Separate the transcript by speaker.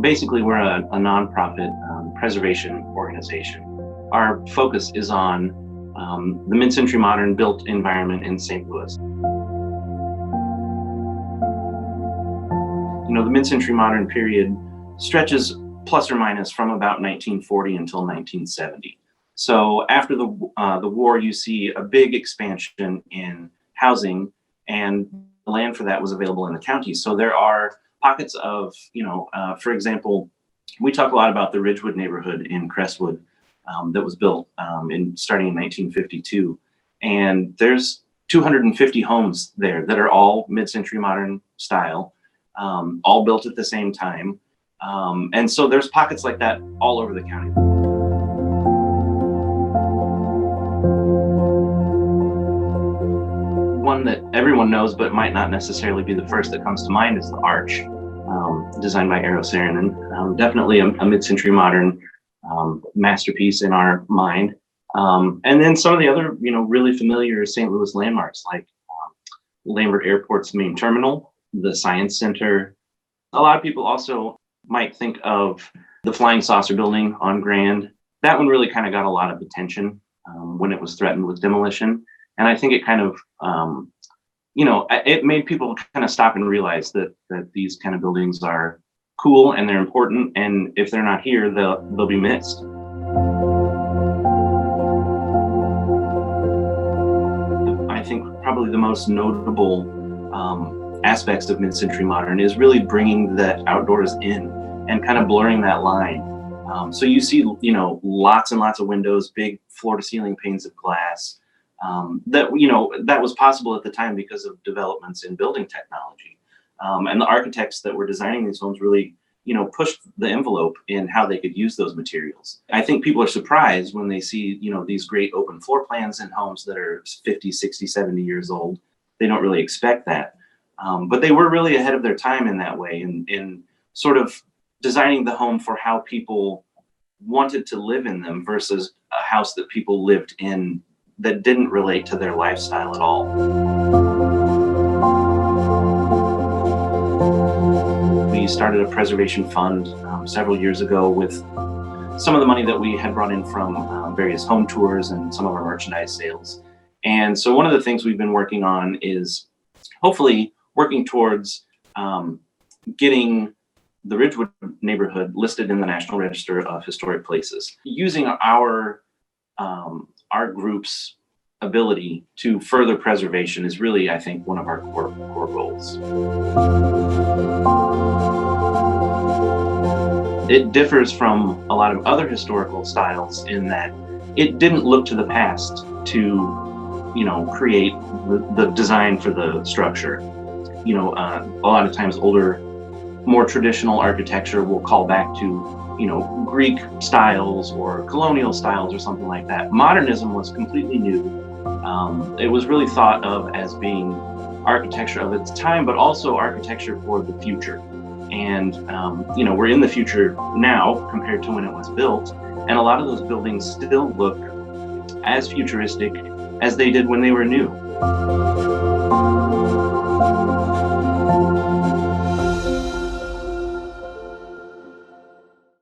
Speaker 1: Basically, we're a nonprofit preservation organization. Our focus is on the mid-century modern built environment in St. Louis. The mid-century modern period stretches plus or minus from about 1940 until 1970. So after the war, you see a big expansion in housing, and the land for that was available in the county. So there are pockets of, for example, we talk a lot about the Ridgewood neighborhood in Crestwood that was built starting in 1952. And there's 250 homes there that are all mid-century modern style, all built at the same time. And so there's pockets like that all over the county. One that everyone knows but might not necessarily be the first that comes to mind is the Arch, designed by Eero Saarinen. Definitely a mid-century modern masterpiece in our mind. And then some of the other, really familiar St. Louis landmarks like Lambert Airport's main terminal, the Science Center. A lot of people also might think of the Flying Saucer building on Grand. That one really kind of got a lot of attention when it was threatened with demolition. And I think it kind of, it made people kind of stop and realize that these kind of buildings are cool and they're important. And if they're not here, they'll be missed. I think probably the most notable aspects of mid-century modern is really bringing the outdoors in and kind of blurring that line. So you see, lots and lots of windows, big floor-to-ceiling panes of glass. That was possible at the time because of developments in building technology. And the architects that were designing these homes really, pushed the envelope in how they could use those materials. I think people are surprised when they see, these great open floor plans in homes that are 50, 60, 70 years old. They don't really expect that. But they were really ahead of their time in that way, in sort of designing the home for how people wanted to live in them versus a house that people lived in that didn't relate to their lifestyle at all. We started a preservation fund several years ago with some of the money that we had brought in from various home tours and some of our merchandise sales. And so one of the things we've been working on is hopefully working towards getting the Ridgewood neighborhood listed in the National Register of Historic Places. Using our group's ability to further preservation is really, I think, one of our core goals. It differs from a lot of other historical styles in that it didn't look to the past to, create the design for the structure. A lot of times older, more traditional architecture will call back to Greek styles or colonial styles or something like that. Modernism was completely new. It was really thought of as being architecture of its time, but also architecture for the future. And, we're in the future now compared to when it was built. And a lot of those buildings still look as futuristic as they did when they were new.